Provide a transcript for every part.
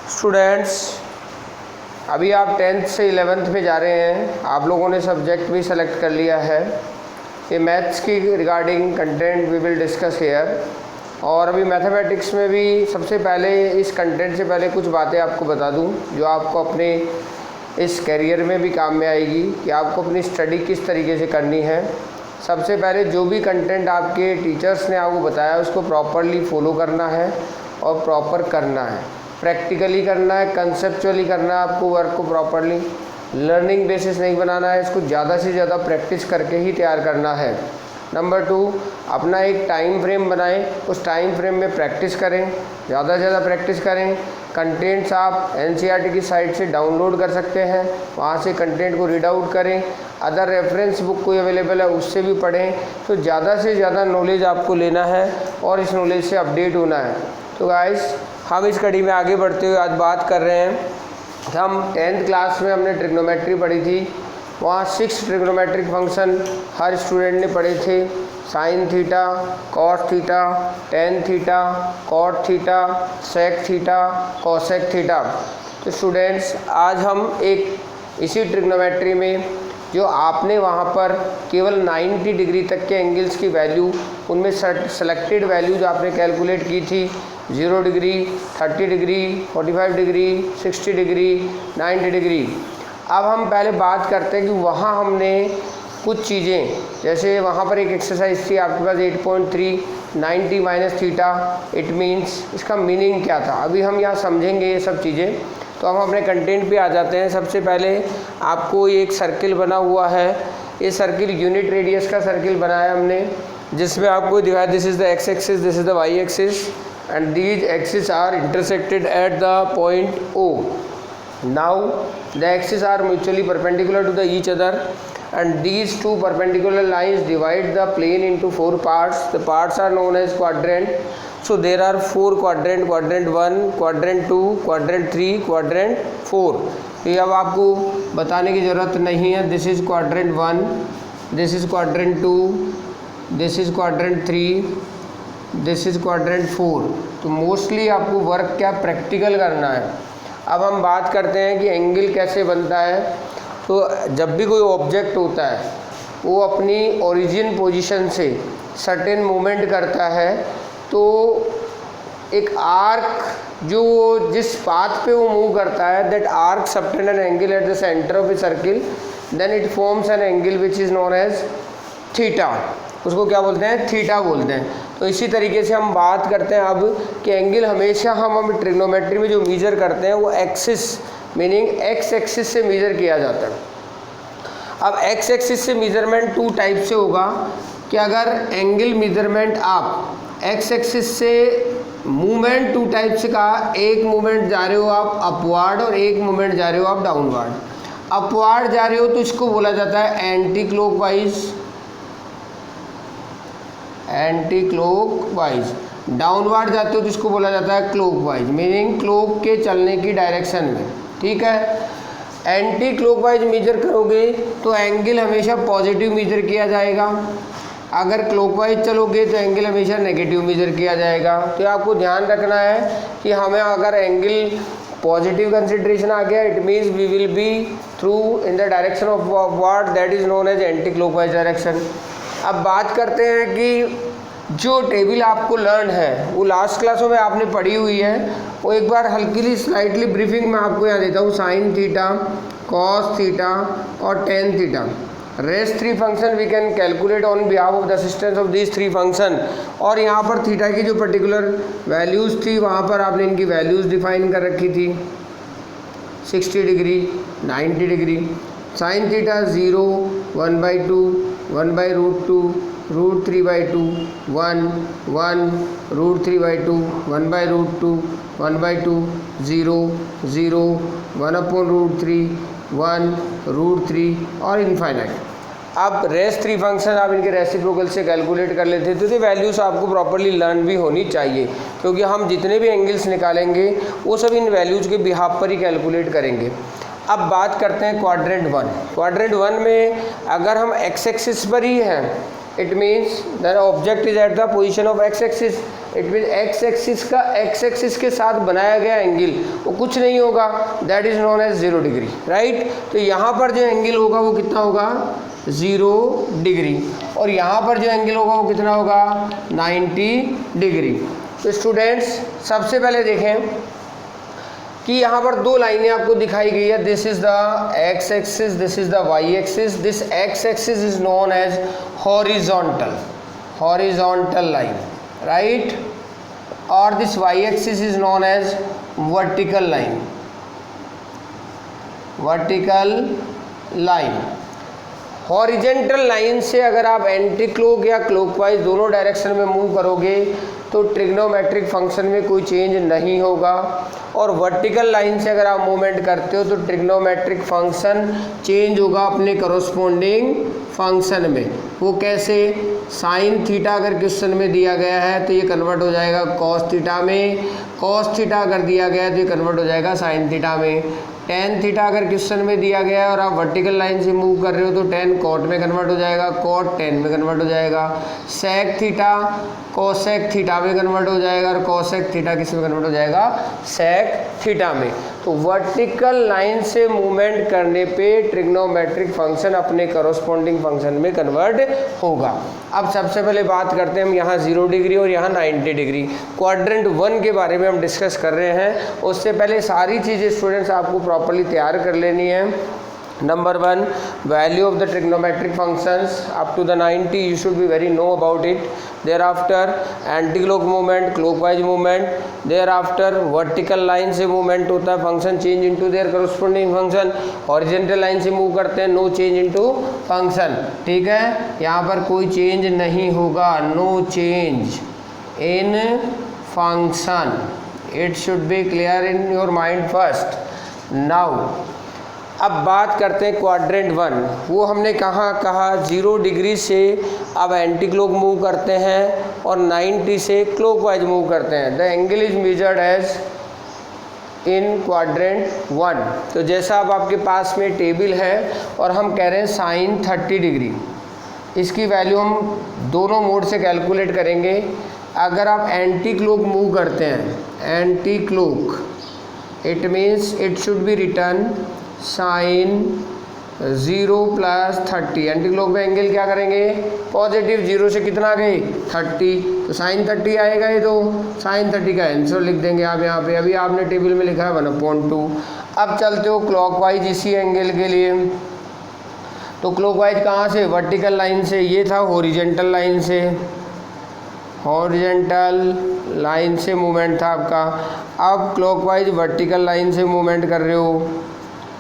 Students, अभी आप 10th से 11th में जा रहे हैं। आप लोगों ने सब्जेक्ट भी सेलेक्ट कर लिया है। ये मैथ्स की regarding content we will discuss here. और अभी मैथमेटिक्स में भी सबसे पहले इस कंटेंट से पहले कुछ बातें आपको बता दूं जो आपको अपने इस करियर में भी काम में आएगी कि आपको अपनी स्टडी किस तरीके से करनी है। सबसे पहले जो भी कंटेंट आपके टीचर्स ने आपको बताया उसको प्रॉपरली फॉलो करना है और प्रॉपर करना है, प्रैक्टिकली करना है, कंसेप्चुअली करना है। आपको वर्क को प्रॉपरली लर्निंग बेसिस नहीं बनाना है, इसको ज़्यादा से ज़्यादा प्रैक्टिस करके ही तैयार करना है। नंबर 2, अपना एक टाइम फ्रेम बनाएं, उस टाइम फ्रेम में प्रैक्टिस करें, ज़्यादा से ज़्यादा प्रैक्टिस करें। कंटेंट्स आप NCERT की साइट से डाउनलोड कर सकते हैं, वहाँ से कंटेंट को रीड आउट करें। अदर रेफरेंस बुक कोई अवेलेबल है उससे भी पढ़ें। तो ज़्यादा से ज़्यादा नॉलेज आपको लेना है और इस नॉलेज से अपडेट होना है। तो गाइस, हम इस कड़ी में आगे बढ़ते हुए आज बात कर रहे हैं। हम 10th क्लास में हमने ट्रिग्नोमेट्री पढ़ी थी। वहाँ 6 ट्रिग्नोमेट्रिक फंक्शन हर स्टूडेंट ने पढ़े थे। Sine theta, cos theta, tan theta, cot theta, sec theta, cosec theta. तो स्टूडेंट्स, आज हम एक इसी ट्रिग्नोमेट्री में जो आपने वहाँ पर केवल 90 डिग्री तक के एंगल्स की वैल्यू, उनमें सेलेक्टेड वैल्यूज आपने कैलकुलेट की थी। 0 degree, 30 degree, 45 degree, 60 degree, 90 degree. अब हम पहले बात करते हैं कि वहाँ हमने कुछ चीज़ें, जैसे वहाँ पर एक एक्सरसाइज थी आपके पास 8.3 90 माइनस थीटा, इट मीन्स इसका मीनिंग क्या था। अभी हम यहाँ समझेंगे ये सब चीज़ें। तो हम अपने कंटेंट पे आ जाते हैं। सबसे पहले आपको एक सर्किल बना हुआ है। ये सर्किल यूनिट रेडियस का सर्किल बनाया हमने, जिसमें आपको दिखाया this is the X axis, this is the Y axis and these axes are intersected at the point O. Now the axes are mutually perpendicular to the each other and these two perpendicular lines divide the plane into 4 parts. The parts are known as quadrant. So there are 4 quadrant, quadrant 1, quadrant 2, quadrant 3, quadrant 4. ये अब आपको बताने की ज़रूरत नहीं है। This is quadrant 1, this is quadrant 2, this is quadrant 3, this is quadrant 4। तो mostly आपको वर्क क्या प्रैक्टिकल करना है। अब हम बात करते हैं कि एंगल कैसे बनता है। तो जब भी कोई ऑब्जेक्ट होता है वो अपनी ओरिजिन पोजीशन से सर्टेन मूवमेंट करता है, तो एक आर्क जो जिस पाथ पे वो मूव करता है, that arc subtend an angle at the centre of a circle, then it forms an angle which is known as theta. उसको क्या बोलते हैं? थीटा बोलते हैं। तो इसी तरीके से हम बात करते हैं अब कि एंगल हमेशा हम ट्रिग्नोमेट्री में जो मेजर करते हैं वो एक्सिस मीनिंग एक्स एक्सिस से मेजर किया जाता है। अब एक्स एक्सिस से मेजरमेंट 2 टाइप से होगा कि अगर एंगल मेजरमेंट आप एक्स एक्सिस से मूवमेंट 2 टाइप से कहा। एक मूवमेंट जा रहे हो आप अपवार्ड और एक मूवमेंट जा रहे हो आप डाउनवार्ड। अपवार्ड जा रहे हो तो इसको बोला जाता है anti clockwise, anti clockwise. Downward जाते हो तो इसको बोला जाता है क्लॉकवाइज, मीनिंग क्लॉक के चलने की डायरेक्शन में। ठीक है। एंटी क्लॉकवाइज मेजर करोगे तो एंगल हमेशा पॉजिटिव मेजर किया जाएगा। अगर क्लॉकवाइज चलोगे तो एंगल हमेशा नेगेटिव मेजर किया जाएगा। तो आपको ध्यान रखना है कि हमें अगर एंगल पॉजिटिव कंसिडरेशन आ गया, it means we will be through in the direction of what that is known as anti clockwise direction. अब बात करते हैं कि जो टेबल आपको लर्न है वो लास्ट क्लासों में आपने पढ़ी हुई है, वो एक बार हल्की स्लाइटली ब्रीफिंग में आपको यहाँ देता हूँ। साइन थीटा, कॉस थीटा और tan theta, rest 3 function we can calculate on behalf of the assistance of these 3 function. और यहाँ पर थीटा की जो पर्टिकुलर वैल्यूज़ थी वहाँ पर आपने इनकी वैल्यूज़ डिफाइन कर रखी थी। 60 डिग्री, 90 डिग्री। साइन थीटा 0, 1/2, 1/√2, √3/2, 1, 1, √3/2, 1/√2, 1/2, 0, 0, 1/√3, 1, √3 और इनफाइनाइट। अब रेस्ट 3 फंक्शन आप इनके रेसिप्रोकल से कैलकुलेट कर लेते थे। तो वैल्यूज़ आपको प्रॉपर्ली लर्न भी होनी चाहिए, क्योंकि हम जितने भी एंगल्स निकालेंगे वो सब इन वैल्यूज़ के बिहाफ पर ही कैलकुलेट करेंगे। अब बात करते हैं क्वाड्रेंट 1। क्वाड्रेंट 1 में अगर हम एक्स एक्सिस पर ही हैं it means the object is at the position of X axis, it mean X axis का एक्स एक्सिस के साथ बनाया गया एंगल वो कुछ नहीं होगा, that is known as 0 degree, right. तो यहाँ पर जो एंगल होगा वो कितना होगा 0 डिग्री, और यहाँ पर जो एंगल होगा वो कितना होगा 90 डिग्री। तो स्टूडेंट्स सबसे पहले देखें कि यहाँ पर दो लाइनें आपको दिखाई गई है, this is the X axis, this is the Y axis. This X axis is known as horizontal line, right, और this Y axis is known as vertical line, horizontal line से अगर आप एंटी क्लॉक या clockwise दोनों direction में move करोगे तो trigonometric function में कोई चेंज नहीं होगा, और वर्टिकल लाइन से अगर आप मूवमेंट करते हो तो ट्रिग्नोमेट्रिक फंक्शन चेंज होगा अपने करोस्पोंडिंग फंक्शन में। वो कैसे, साइन थीटा अगर क्वेश्चन में दिया गया है तो ये कन्वर्ट हो जाएगा कॉस थीटा में, कॉस थीटा अगर दिया गया है तो ये कन्वर्ट हो जाएगा साइन थीटा में, टेन थीटा अगर क्वेश्चन में दिया गया है और आप वर्टिकल लाइन से मूव कर रहे हो तो टेन कॉट में कन्वर्ट हो जाएगा, कॉट टेन में कन्वर्ट हो जाएगा, सेक थीटा कोसेक थीटा में कन्वर्ट हो जाएगा, और कोसेक थीटा किस में कन्वर्ट हो जाएगा, सेक थीटा में। तो वर्टिकल लाइन से मूवमेंट करने पे ट्रिग्नोमेट्रिक फंक्शन अपने करोस्पोंडिंग फंक्शन में कन्वर्ट होगा। अब सबसे पहले बात करते हैं हम यहाँ 0 डिग्री और यहाँ 90 डिग्री क्वाड्रेंट 1 के बारे में हम डिस्कस कर रहे हैं। उससे पहले सारी चीज़ें स्टूडेंट्स आपको प्रॉपर्ली तैयार कर लेनी है। Number 1, value of the trigonometric functions up to the 90 you should be very know about it. Thereafter anti-clock movement, clockwise movement, thereafter vertical line से movement होता है, function change into their corresponding function, horizontal line से move करते हैं, no change into function, ठीक है। यहाँ पर कोई change नहीं होगा, no change in function, it should be clear in your mind first. Now अब बात करते हैं क्वाड्रेंट 1, वो हमने कहा 0 डिग्री से अब एंटी क्लॉक मूव करते हैं और 90 से क्लॉकवाइज मूव करते हैं। The angle is measured as in quadrant 1। तो जैसा अब आपके पास में टेबल है और हम कह रहे हैं साइन 30 डिग्री, इसकी वैल्यू हम दोनों मोड से कैलकुलेट करेंगे। अगर आप एंटी क्लॉक मूव करते हैं, anti clock, it means it should be return sine 0 + 30। Anti clock में एंगल क्या करेंगे, पॉजिटिव, 0 से कितना गए 30, तो साइन 30 आएगा। ये तो साइन 30 का आंसर लिख देंगे आप यहाँ पे, अभी आपने टेबल में लिखा है 1/2। अब चलते हो क्लॉकवाइज इसी एंगल के लिए, तो क्लॉकवाइज कहाँ से, वर्टिकल लाइन से, ये था हॉरिजॉन्टल लाइन से, हॉरिजॉन्टल लाइन से मूवमेंट था आपका। अब क्लॉकवाइज वर्टिकल लाइन से मूवमेंट कर रहे हो,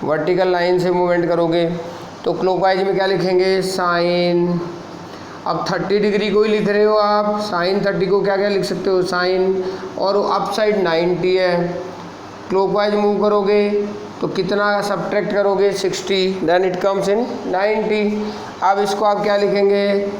वर्टिकल लाइन से मूवमेंट करोगे तो क्लॉकवाइज में क्या लिखेंगे, साइन, अब 30 डिग्री को ही लिख रहे हो आप, साइन 30 को क्या क्या लिख सकते हो, साइन, और अप साइड 90 है। क्लॉकवाइज मूव करोगे तो कितना सब्ट्रैक्ट करोगे, 60, देन इट कम्स इन 90। अब इसको आप क्या लिखेंगे,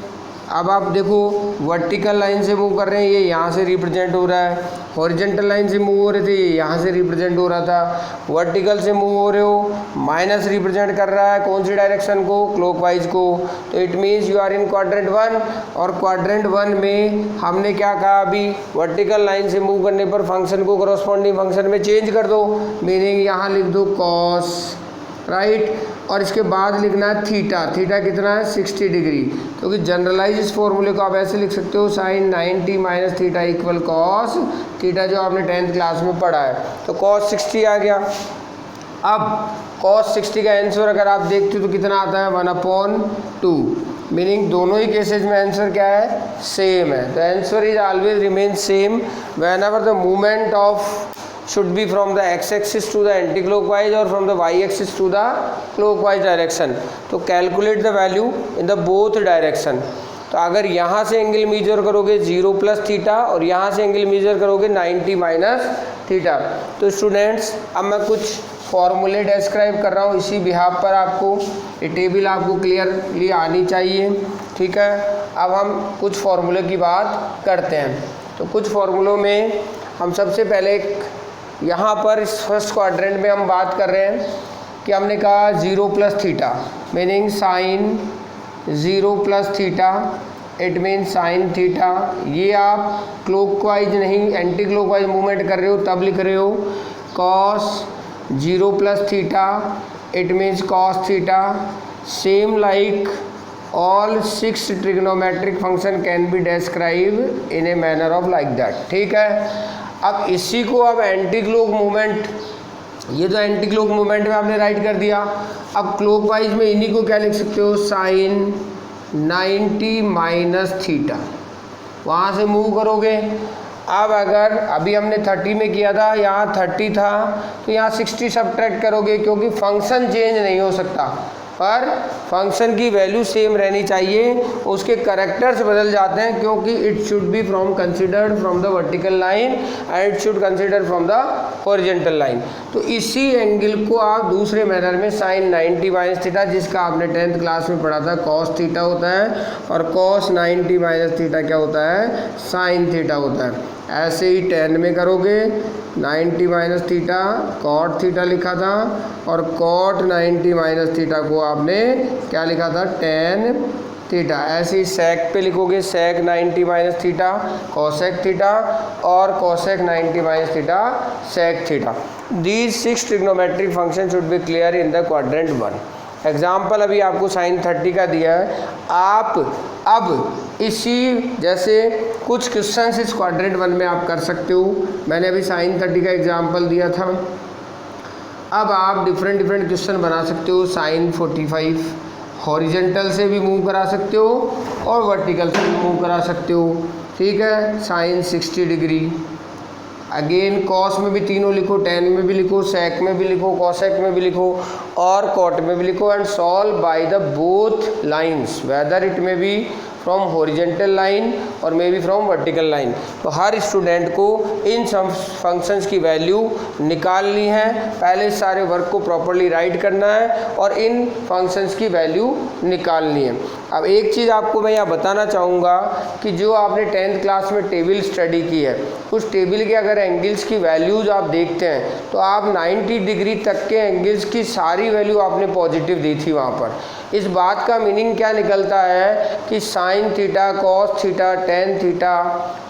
अब आप देखो वर्टिकल लाइन से मूव कर रहे हैं, ये यहाँ से रिप्रेजेंट हो रहा है, हॉरिजॉन्टल लाइन से मूव हो रहे थे, ये यहाँ से रिप्रेजेंट हो रहा था, वर्टिकल से मूव हो रहे हो, माइनस रिप्रेजेंट कर रहा है कौन सी डायरेक्शन को, क्लॉकवाइज को। तो it means you are in quadrant 1, और क्वाड्रेंट 1 में हमने क्या कहा, अभी वर्टिकल लाइन से मूव करने पर फंक्शन को कॉरस्पॉन्डिंग फंक्शन में चेंज कर दो, मीनिंग यहाँ लिख दो कॉस, राइट, और इसके बाद लिखना है थीटा, थीटा कितना है 60 डिग्री, क्योंकि जनरलाइज इस फॉर्मूले को आप ऐसे लिख सकते हो, sine 90 - theta equal cos theta, जो आपने 10th क्लास में पढ़ा है। तो कॉस 60 आ गया। अब कॉस 60 का आंसर अगर आप देखते हो तो कितना आता है, 1/2, मीनिंग दोनों ही केसेज में आंसर क्या है, सेम है। तो answer is always remain same when ever the movement of should be from the x-axis to the anti-clockwise or from the y-axis to the clockwise direction. तो calculate the value in the both direction. तो अगर यहाँ से angle measure करोगे 0 + theta और यहाँ से angle measure करोगे 90 - थीटा। तो स्टूडेंट्स अब मैं कुछ फॉर्मूले डिस्क्राइब कर रहा हूँ इसी बिहाफ पर, आपको ये टेबल आपको क्लियरली आनी चाहिए, ठीक है। अब हम कुछ फॉर्मूले की बात करते हैं। तो कुछ फॉर्मूलों में हम सबसे पहले यहाँ पर इस फर्स्ट क्वाड्रेंट में हम बात कर रहे हैं कि हमने कहा 0 + theta, meaning sine 0 + theta it means sine theta. ये आप क्लॉकवाइज नहीं एंटी क्लॉकवाइज मूवमेंट कर रहे हो तब लिख रहे हो cos 0 plus theta, it means cos theta. Same like all 6 trigonometric function can be describe in a manner of like that. ठीक है, अब इसी को अब एंटी क्लॉक मूवमेंट, ये तो एंटी क्लॉक मूवमेंट में आपने राइट कर दिया। अब क्लॉकवाइज में इन्हीं को क्या लिख सकते हो, साइन 90 माइनस थीटा, वहाँ से मूव करोगे। अब अगर अभी हमने 30 में किया था, यहाँ 30 था तो यहाँ 60 सब्ट्रैक्ट करोगे, क्योंकि फंक्शन चेंज नहीं हो सकता पर फंक्शन की वैल्यू सेम रहनी चाहिए, उसके करैक्टर्स बदल जाते हैं क्योंकि it should B from considered from the vertical line and it should consider from the horizontal line. तो इसी एंगल को आप दूसरे मैनर में साइन 90 माइनस थीटा, जिसका आपने 10th क्लास में पढ़ा था कॉस थीटा होता है, और कॉस 90 माइनस थीटा क्या होता है, साइन थीटा होता है। ऐसे ही 10 में करोगे 90 माइनस थीटा कॉट थीटा लिखा था, और कॉट 90 माइनस थीटा को आपने क्या लिखा था, tan थीटा। ऐसे ही सेक पे लिखोगे sec 90 minus theta cosec theta, और cosec 90 minus theta sec theta. These 6 trigonometric function should be clear in the quadrant 1। Example अभी आपको साइन 30 का दिया है। आप अब इसी जैसे कुछ क्वेश्चन इस क्वाड्रेंट 1 में आप कर सकते हो। मैंने अभी साइन 30 का एग्जाम्पल दिया था। अब आप डिफरेंट क्वेश्चन बना सकते हो। साइन 45 हॉरिजेंटल से भी मूव करा सकते हो और वर्टिकल से भी मूव करा सकते हो। ठीक है, साइन 60 डिग्री। अगेन कॉस में भी तीनों लिखो, टेन में भी लिखो, सेक में भी लिखो, कॉसेक में भी लिखो और कॉट में भी लिखो, and solve by the both lines whether it में बी फ्रॉम हॉरिजेंटल लाइन और may be from vertical line. तो हर स्टूडेंट को इन सब फंक्शंस की वैल्यू निकालनी है। पहले सारे वर्क को प्रॉपरली राइट करना है और इन फंक्शंस की वैल्यू निकालनी है। अब एक चीज़ आपको मैं यहाँ बताना चाहूँगा कि जो आपने 10th क्लास में टेबल स्टडी की है, उस टेबल के अगर एंगल्स की वैल्यूज आप देखते हैं तो आप 90 डिग्री तक के एंगल्स की सारी वैल्यू आपने पॉजिटिव दी थी वहाँ पर। इस बात का मीनिंग क्या निकलता है कि sign theta, cos theta, tan theta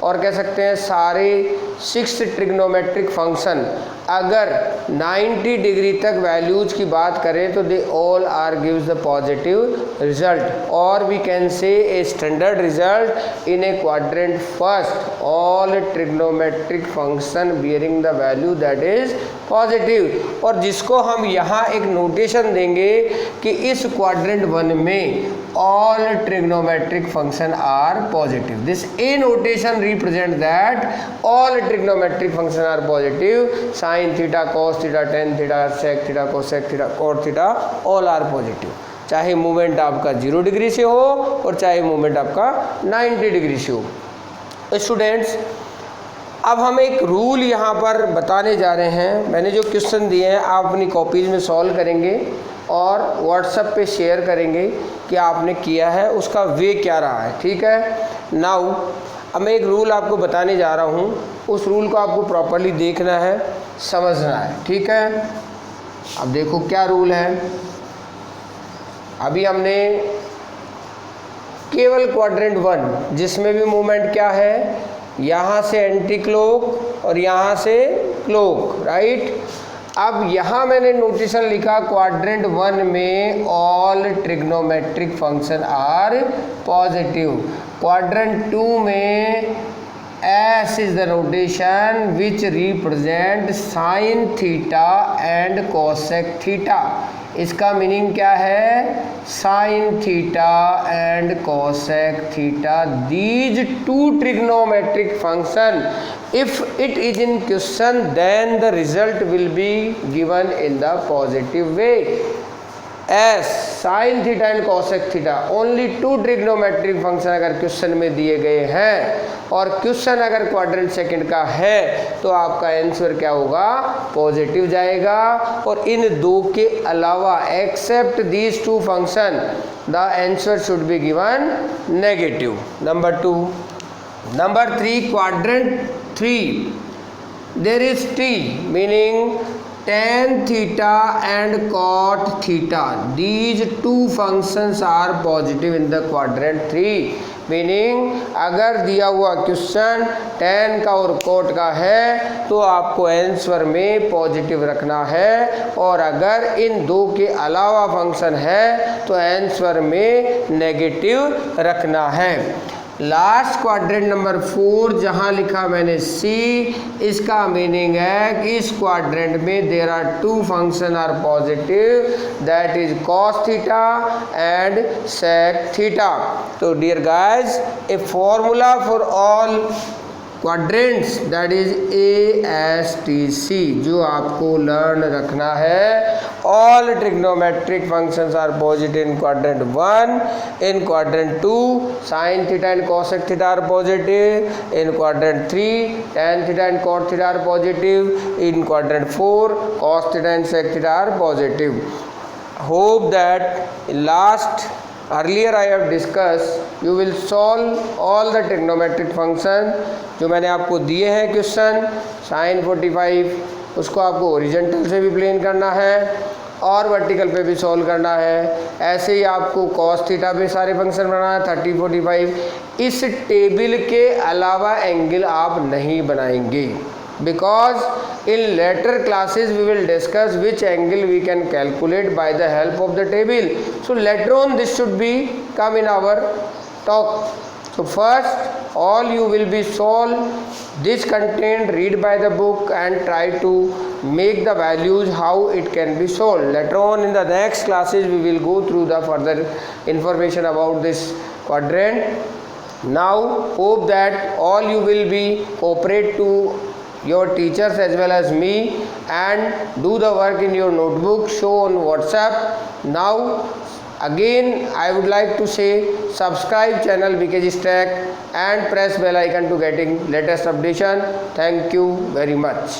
और कह सकते हैं सारे 6 ट्रिग्नोमेट्रिक फंक्शन अगर 90 डिग्री तक वैल्यूज की बात करें तो they all are gives the positive result, और we can say a standard result in a quadrant first all trigonometric function bearing the value that is positive. और जिसको हम यहाँ एक नोटेशन देंगे कि इस क्वाड्रेंट 1 में all trigonometric function are positive. This A notation represents that all trigonometric function are positive. Sin theta, cos theta, tan theta, sec theta, cosec theta, cot theta all are positive. चाहे movement आपका 0 degree से हो और चाहे movement आपका 90 degree से हो। Students, अब हम एक रूल यहाँ पर बताने जा रहे हैं। मैंने जो क्वेश्चन दिए हैं आप अपनी कॉपीज़ में सॉल्व करेंगे और व्हाट्सएप पे शेयर करेंगे कि आपने किया है, उसका वे क्या रहा है। ठीक है, नाउ अब मैं एक रूल आपको बताने जा रहा हूँ, उस रूल को आपको प्रॉपरली देखना है, समझना है। ठीक है, अब देखो क्या रूल है। अभी हमने केवल क्वाड्रेंट 1 जिसमें भी मूवमेंट क्या है, यहाँ से एंटी क्लॉक और यहाँ से क्लॉक, राइट। अब यहाँ मैंने नोटेशन लिखा क्वाड्रेंट 1 में all trigonometric function are positive. Quadrant 2 में S is the notation which represent sine theta and cosec theta. इसका मीनिंग क्या है, sine theta and cosec theta, these 2 trigonometric function if it is in question then the result will be given in the positive way as sin theta and cosec theta only 2 trigonometric function अगर question में दिए गए हैं और question अगर quadrant second का है तो आपका आंसर क्या होगा, पॉजिटिव जाएगा। और इन दो के अलावा except these 2 function the answer should be given negative. Number 2। Number 3, quadrant 3 there is T meaning tan theta and cot theta, these two functions are positive in the quadrant 3. Meaning अगर दिया हुआ question tan का और cot का है तो आपको answer में पॉजिटिव रखना है, और अगर इन दो के अलावा फंक्शन है तो आंसर में नेगेटिव रखना है। लास्ट क्वाड्रेंट नंबर 4 जहां लिखा मैंने C, इसका मीनिंग है कि इस क्वाड्रेंट में there are two function are positive, that is cos theta and sec theta. तो dear guys, a formula for all quadrants that is ASTC जो आपको लर्न रखना है। All trigonometric functions are positive in quadrant 1, in quadrant 2 sin theta and cosec theta are positive, in quadrant 3 tan theta and cot theta are positive, in quadrant 4 cos theta and sec theta are positive. Hope that last earlier I have discussed, you will solve all the trigonometric function जो मैंने आपको दिए हैं question. sin 45 उसको आपको horizontal से भी plane करना है और वर्टिकल पे भी सॉल्व करना है। ऐसे ही आपको cos थीटा पे सारे फंक्शन बनाना है 30 45। इस टेबल के अलावा एंगल आप नहीं बनाएंगे, because in later classes we will discuss which angle we can calculate by the help of the table. So later on this should be come in our talk. So first all you will be solve this content, read by the book and try to make the values how it can be solved. Later on in the next classes we will go through the further information about this quadrant. Now hope that all you will be cooperate to your teachers as well as me and do the work in your notebook, show on WhatsApp. Now again I would like to say subscribe channel BKG Stack and press bell icon to getting latest updation. Thank you very much.